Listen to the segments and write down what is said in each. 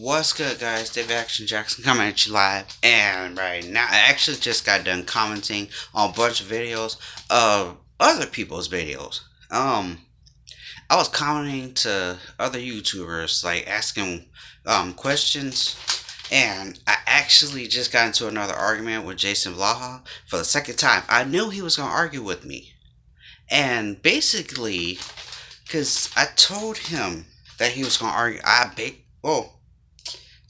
What's good, guys? Dave Action Jackson coming at you live, and right now I actually just got done commenting on a bunch of videos of other people's videos. I was commenting to other YouTubers, like asking questions, and I actually just got into another argument with Jason Blaha for the second time. I knew he was gonna argue with me, and basically, because I told him that he was gonna argue,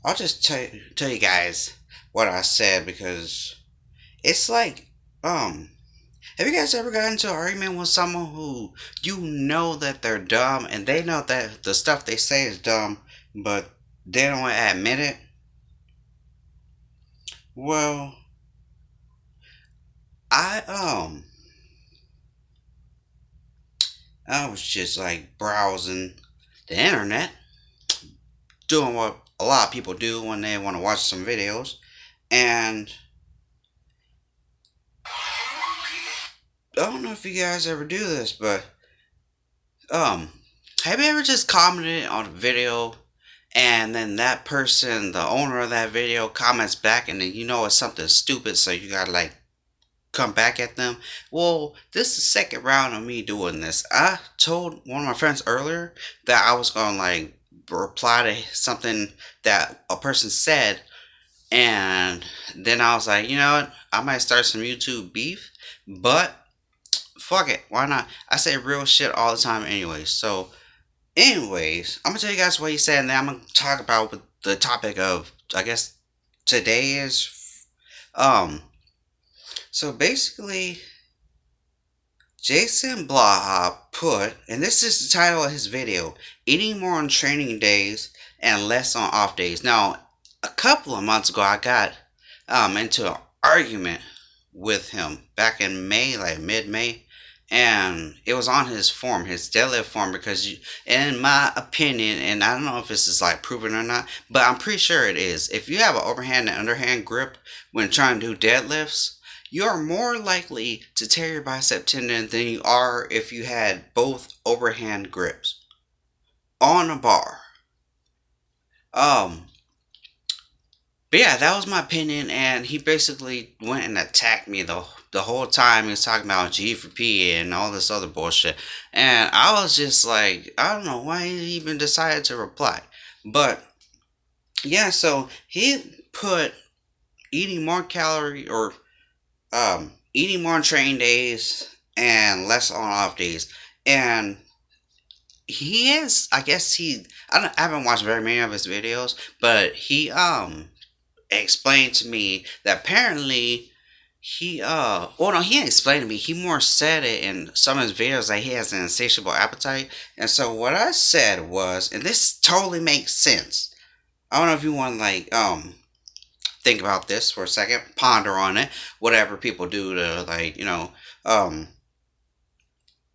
I'll just tell you guys what I said because it's like, have you guys ever gotten into an argument with someone who you know that they're dumb and they know that the stuff they say is dumb, but they don't want to admit it? Well, I I was just like browsing the internet, doing what a lot of people do when they want to watch some videos, and I don't know if you guys ever do this, but um, have you ever just commented on a video and then that person, the owner of that video, comments back and then you know it's something stupid, so you gotta like come back at them? Well, this is the second round of me doing this. I told one of my friends earlier that I was gonna like reply to something that a person said, and then I was like, you know what? I might start some YouTube beef, but fuck it, why not? I say real shit all the time anyway. So, anyways, I'm gonna tell you guys what he said, and then I'm gonna talk about what the topic of, I guess, today is. Um, so basically, Jason Blaha put, and this is the title of his video, eating more on training days and less on off days. Now, a couple of months ago, I got into an argument with him back in May, like mid-May, and it was on his form, his deadlift form, because in my opinion, and I don't know if this is like proven or not, but I'm pretty sure it is. If you have an overhand and underhand grip when trying to do deadlifts, you're more likely to tear your bicep tendon than you are if you had both overhand grips on a bar. Um, but yeah, that was my opinion, and he basically went and attacked me the whole time. He was talking about G for P and all this other bullshit, and I was just like, I don't know why he even decided to reply. But yeah, so he put eating more calorie or eating more on training days and less on off days, and he is, I guess I haven't watched very many of his videos, but he explained to me that apparently well, no, he didn't explain to me, he more said it in some of his videos that he has an insatiable appetite. And so what I said was, and this totally makes sense, I don't know if you want to like think about this for a second, ponder on it, whatever people do to like,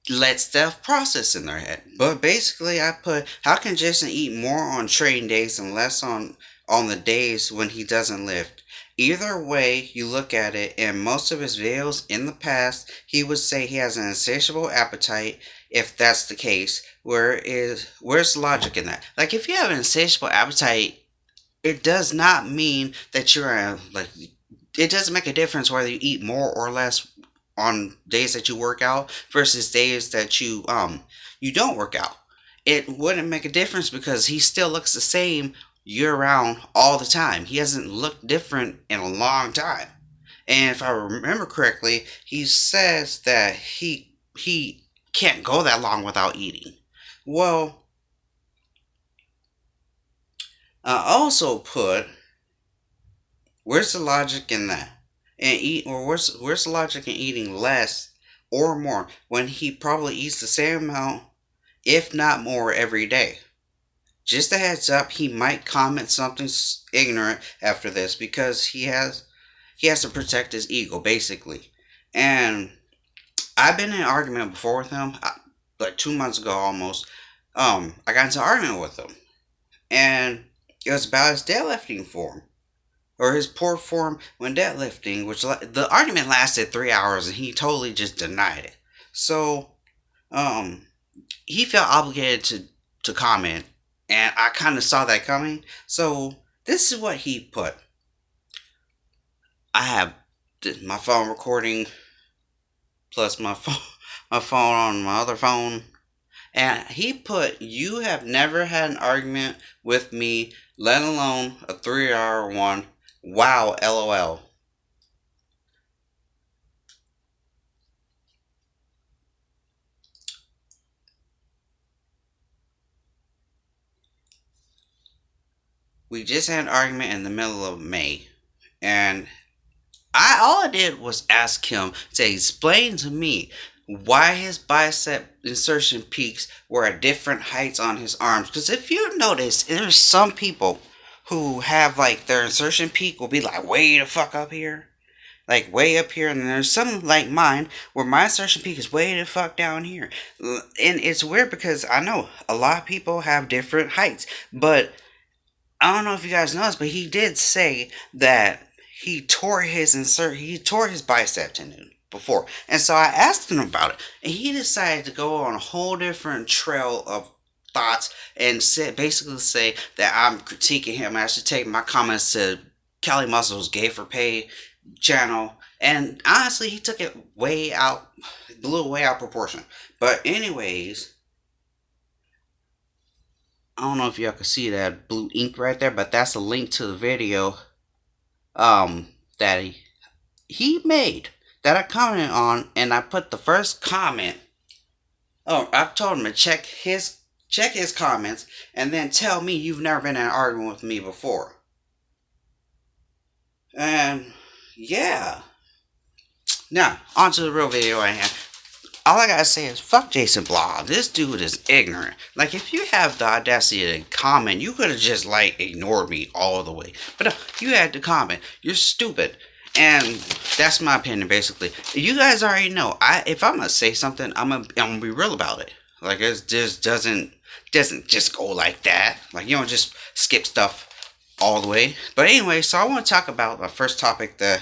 let stuff process in their head. But basically, I put, how can Jason eat more on training days and less on the days when he doesn't lift? Either way you look at it, in most of his videos in the past, he would say he has an insatiable appetite. If that's the case, where's the logic in that? Like, if you have an insatiable appetite, it does not mean that you're like, it doesn't make a difference whether you eat more or less on days that you work out versus days that you don't work out. It wouldn't make a difference because he still looks the same year round all the time. He hasn't looked different in a long time. And if I remember correctly, he says that he can't go that long without eating. Well, I also put, where's the logic in that? And where's the logic in eating less or more when he probably eats the same amount, if not more, every day? Just a heads up, he might comment something ignorant after this because he has to protect his ego, basically. And I've been in an argument before with him, like 2 months ago almost. I got into an argument with him, and it was about his deadlifting form, or his poor form when deadlifting, which the argument lasted 3 hours, and he totally just denied it. So, he felt obligated to comment, and I kind of saw that coming. So this is what he put. I have my phone recording plus my phone, my phone on my other phone. And he put, "You have never had an argument with me, let alone a 3 hour one. Wow, lol." We just had an argument in the middle of May. And all I did was ask him to explain to me why his bicep insertion peaks were at different heights on his arms. Because if you notice, there's some people who have like their insertion peak will be like way the fuck up here, like way up here, and then there's some like mine where my insertion peak is way the fuck down here. And it's weird because I know a lot of people have different heights, but I don't know if you guys noticed, but he did say that he tore his bicep tendon before, and so I asked him about it, and he decided to go on a whole different trail of thoughts and basically say that I'm critiquing him. I should take my comments to Cali Muscle's Gay for Pay channel, and honestly, he took it way out, blew way out proportion. But anyways, I don't know if y'all can see that blue ink right there, but that's a link to the video that he made that I commented on, and I put the first comment. Oh, I told him to check his comments and then tell me you've never been in an argument with me before. And yeah. Now, on to the real video I have. All I gotta say is, fuck Jason Blaha. This dude is ignorant. Like, if you have the audacity to comment, you could have just, like, ignored me all the way. But no, you had to comment. You're stupid. And that's my opinion, basically. You guys already know. If I'm gonna say something, I'm gonna be real about it. Like, it just doesn't just go like that. Like, you don't just skip stuff all the way. But anyway, so I want to talk about my first topic that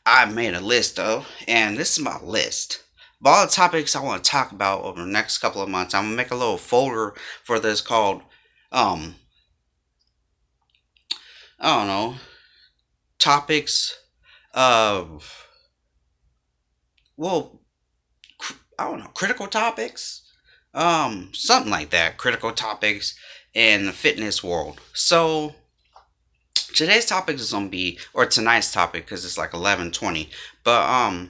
I made a list of, and this is my list of all the topics I want to talk about over the next couple of months. I'm gonna make a little folder for this called I don't know, topics of, well, I don't know, critical topics, something like that, critical topics in the fitness world. So today's topic is gonna be, or tonight's topic, because it's like 11:20, but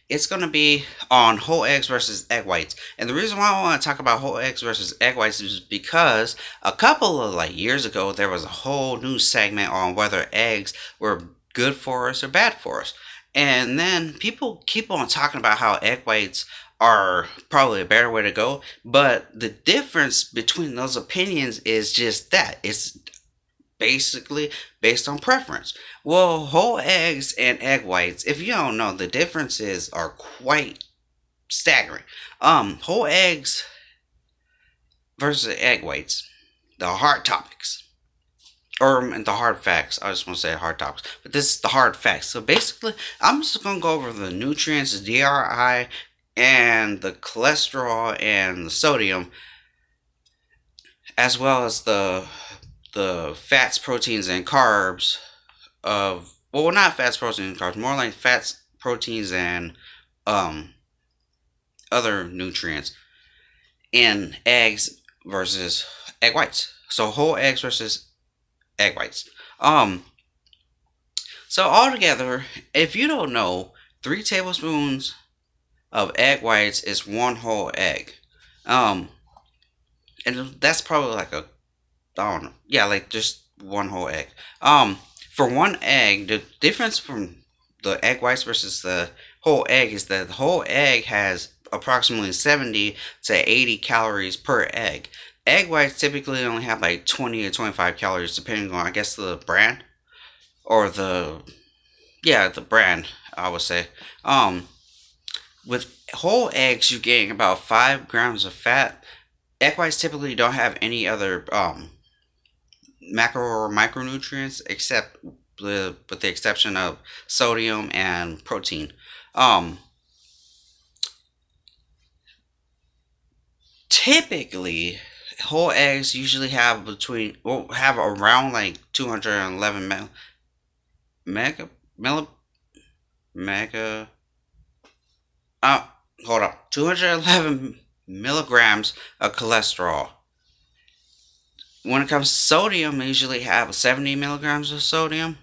it's gonna be on whole eggs versus egg whites. And the reason why I want to talk about whole eggs versus egg whites is because a couple of like years ago there was a whole new segment on whether eggs were good for us or bad for us. And then people keep on talking about how egg whites are probably a better way to go, but the difference between those opinions is just that it's basically based on preference. Well, whole eggs and egg whites, if you don't know, the differences are quite staggering. Whole eggs versus egg whites, the hard topics, or the hard facts. I just want to say hard topics, but this is the hard facts. So basically, I'm just gonna go over the nutrients, the DRI, and the cholesterol and the sodium, as well as the fats, proteins, and carbs of, well, not fats, proteins, and carbs, more like fats, proteins, and um other nutrients in eggs versus egg whites. So whole eggs versus egg whites. So altogether, if you don't know, 3 tablespoons of egg whites is one whole egg. Um, and that's probably like a, I don't know. Yeah, like just one whole egg. For one egg, the difference from the egg whites versus the whole egg is that the whole egg has approximately 70 to 80 calories per egg. Egg whites typically only have like 20 to 25 calories, depending on, I guess, the brand or the brand, I would say. With whole eggs, you're getting about 5 grams of fat. Egg whites typically don't have any other macro or micronutrients except with the exception of sodium and protein. Um, Typically, whole eggs usually have have around like 211 mega mega mega uh hold up, 211 milligrams of cholesterol. When it comes to sodium, they usually have 70 milligrams of sodium.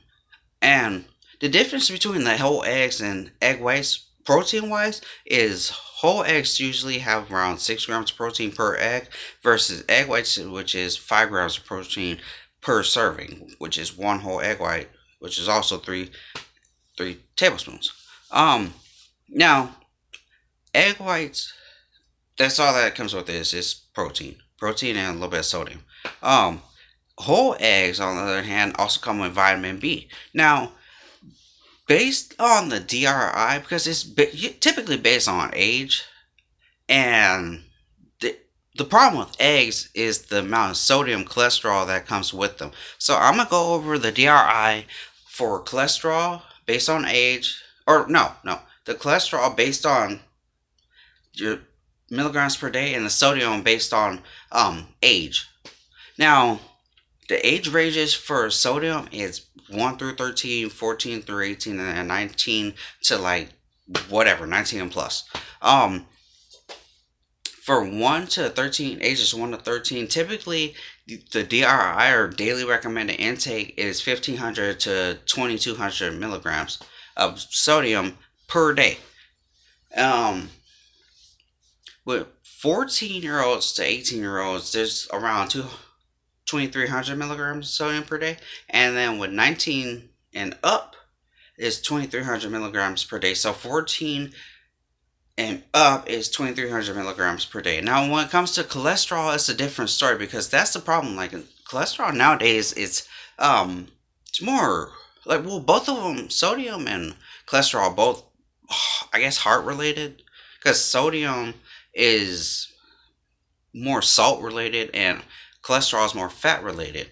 And the difference between the whole eggs and egg whites, protein wise, is whole eggs usually have around 6 grams of protein per egg versus egg whites, which is 5 grams of protein per serving, which is one whole egg white, which is also three tablespoons. Now egg whites, that's all that comes with this is protein and a little bit of sodium. Um, Whole eggs, on the other hand, also come with vitamin B. Now, based on the DRI, because it's typically based on age, and the, the problem with eggs is the amount of sodium cholesterol that comes with them. So I'm gonna go over the DRI for cholesterol based on age, or no, the cholesterol based on your milligrams per day, and the sodium based on age. Now, the age ranges for sodium is 1 through 13, 14 through 18, and 19 to like whatever, 19 and plus. For 1 to 13, ages 1 to 13, typically the DRI or daily recommended intake is 1500 to 2200 milligrams of sodium per day. With 14-year-olds to 18-year-olds, there's around 2300 milligrams of sodium per day, and then with 19 and up is 2300 milligrams per day. So 14 and up is 2300 milligrams per day. Now when it comes to cholesterol, it's a different story, because that's the problem. Like cholesterol nowadays, it's more like, well, both of them, sodium and cholesterol, both, I guess, heart related, because sodium is more salt related and cholesterol is more fat related.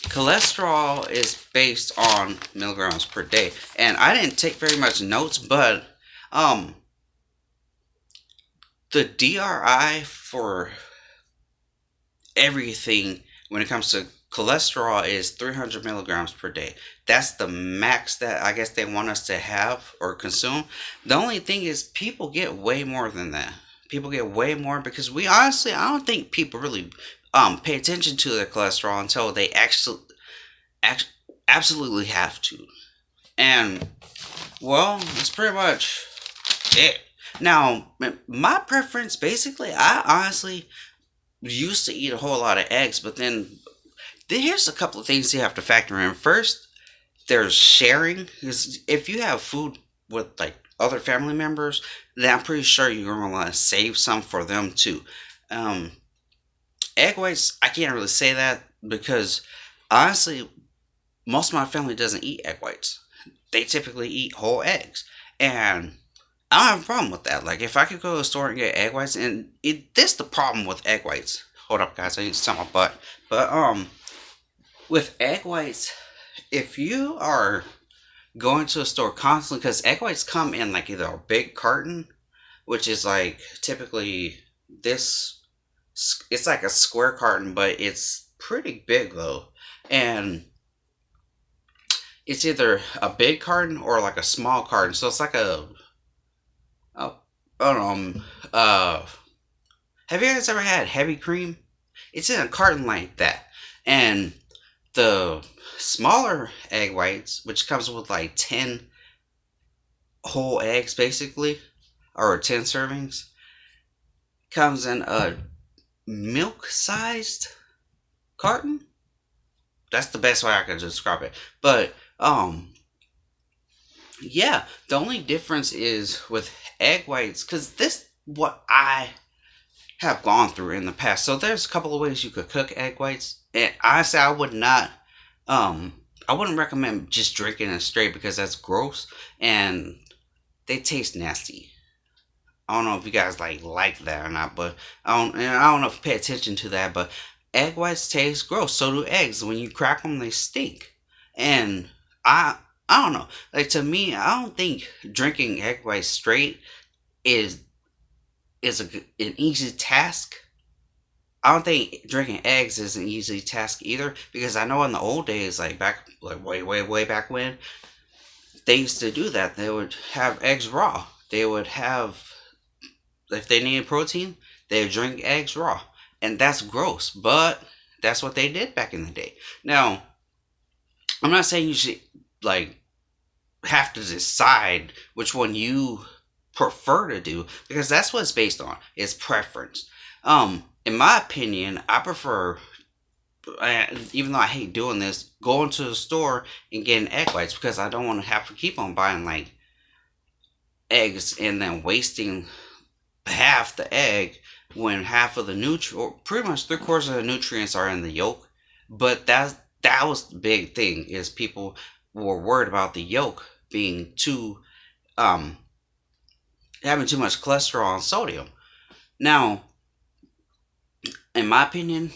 Cholesterol is based on milligrams per day, and I didn't take very much notes, but the DRI for everything when it comes to cholesterol is 300 milligrams per day. That's the max that I guess they want us to have or consume. The only thing is, people get way more than that. People get way more because we honestly, I don't think people really pay attention to their cholesterol until they absolutely have to. And well, that's pretty much it. Now, my preference, basically, I honestly used to eat a whole lot of eggs, but then here's a couple of things you have to factor in. First, there's sharing. Because if you have food with like other family members, then I'm pretty sure you're gonna want to save some for them too. Um, Egg whites, I can't really say that because honestly, most of my family doesn't eat egg whites. They typically eat whole eggs, and I don't have a problem with that. Like if I could go to the store and get egg whites, and this the problem with egg whites. Hold up, guys, I need to tell my butt. But with egg whites, if you are going to a store constantly, because egg whites come in like either a big carton, which is like typically this, it's like a square carton, but it's pretty big though, and it's either a big carton or like a small carton. So it's like a I don't know. Have you guys ever had heavy cream? It's in a carton like that, and the smaller egg whites, which comes with like 10 whole eggs basically, or 10 servings, comes in a milk sized carton. That's the best way I can describe it. But yeah, the only difference is with egg whites, because this what I have gone through in the past. So there's a couple of ways you could cook egg whites, and honestly, I would not. I wouldn't recommend just drinking it straight because that's gross and they taste nasty. I don't know if you guys like that or not, but I don't know if you pay attention to that. But egg whites taste gross. So do eggs. When you crack them, they stink. And I don't know. Like to me, I don't think drinking egg whites straight is an easy task. I don't think drinking eggs is an easy task either, because I know in the old days, like back, like way back when, they used to do that. They would have eggs raw. They would have, if they needed protein, they would drink eggs raw, and that's gross. But that's what they did back in the day. Now, I'm not saying you should like have to decide which one you prefer to do, because that's what it's based on. It's preference. In my opinion, I prefer, even though I hate doing this, going to the store and getting egg whites, because I don't want to have to keep on buying like eggs and then wasting half the egg when half of the nutrient, pretty much 3/4 of the nutrients are in the yolk. But that was the big thing, is people were worried about the yolk being too having too much cholesterol and sodium. Now, in my opinion,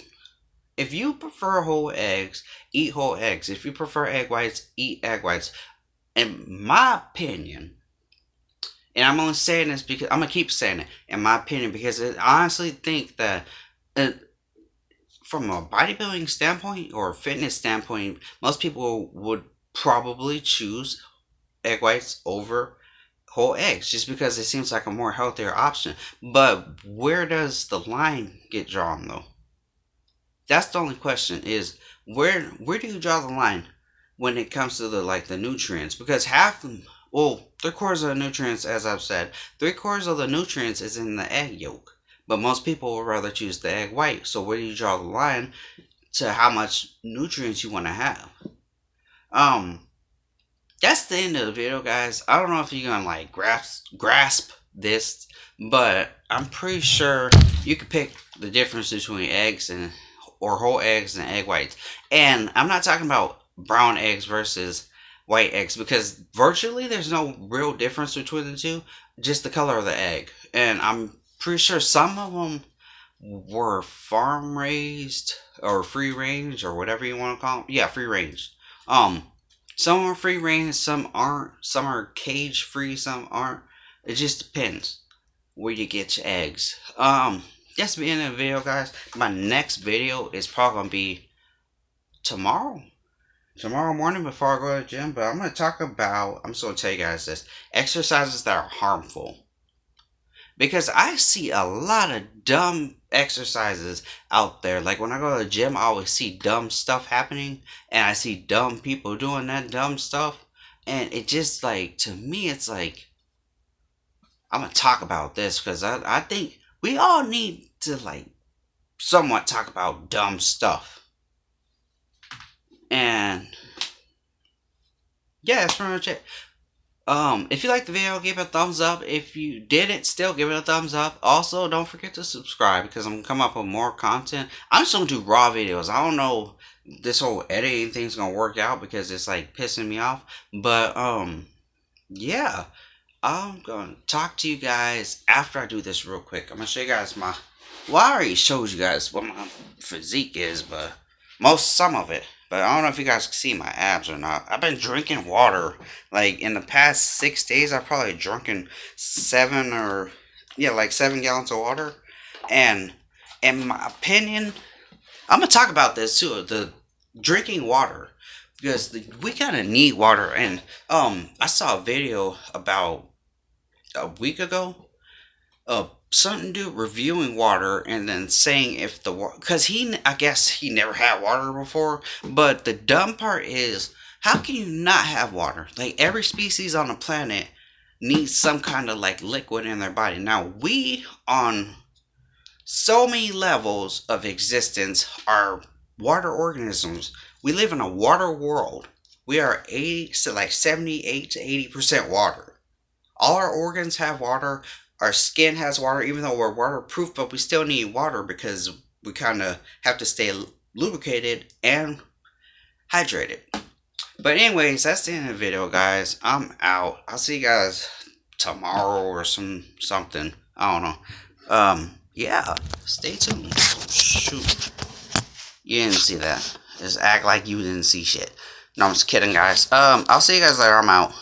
if you prefer whole eggs, eat whole eggs. If you prefer egg whites, eat egg whites. In my opinion, and I'm only saying this because I'm gonna keep saying it. In my opinion, because I honestly think that, uh, from a bodybuilding standpoint or a fitness standpoint, most people would probably choose egg whites over whole eggs, just because it seems like a more healthier option. But where does the line get drawn, though? That's the only question, is where do you draw the line when it comes to the nutrients? Because half them, well, 3/4 of the nutrients, as I've said, 3/4 of the nutrients is in the egg yolk. But most people would rather choose the egg white. So where do you draw the line to how much nutrients you want to have? Um, that's the end of the video, guys. I don't know if you're gonna like grasp this, but I'm pretty sure you could pick the difference between eggs and or whole eggs and egg whites. And I'm not talking about brown eggs versus white eggs, because virtually there's no real difference between the two, just the color of the egg. And I'm pretty sure some of them were farm raised or free range or whatever you want to call them. Yeah, free range. Some are free range, some aren't. Some are cage free, some aren't. It just depends where you get your eggs. That's the end of the video, guys. My next video is probably gonna be tomorrow. Tomorrow morning before I go to the gym. But I'm gonna talk about, I'm just gonna tell you guys this: exercises that are harmful. Because I see a lot of dumb exercises out there. Like when I go to the gym, I always see dumb stuff happening, and I see dumb people doing that dumb stuff. And it just, like, to me, it's like, I'm gonna talk about this because I think we all need to, like, somewhat talk about dumb stuff. And yeah, that's pretty much it. If you liked the video, give it a thumbs up. If you didn't, still give it a thumbs up. Also, don't forget to subscribe, because I'm gonna come up with more content. I'm just gonna do raw videos. I don't know this whole editing thing's gonna work out, because it's like pissing me off. But yeah, I'm gonna talk to you guys after I do this real quick. I'm gonna show you guys my, well, I already showed you guys what my physique is, but some of it. But I don't know if you guys can see my abs or not. I've been drinking water. Like, in the past 6 days, I've probably drunken 7 gallons of water. And in my opinion, I'm going to talk about this too, the drinking water. Because we kind of need water. And I saw a video about a week ago of some dude reviewing water and then saying if the water, because I guess he never had water before. But the dumb part is, how can you not have water? Like, every species on the planet needs some kind of like liquid in their body. Now, we, on so many levels of existence, are water organisms. We live in a water world. We are 78 to 80% water. All our organs have water. Our skin has water, even though we're waterproof, but we still need water because we kind of have to stay lubricated and hydrated. But anyways, that's the end of the video, guys. I'm out. I'll see you guys tomorrow or something. I don't know. Yeah, stay tuned. Oh, shoot. You didn't see that. Just act like you didn't see shit. No, I'm just kidding, guys. I'll see you guys later. I'm out.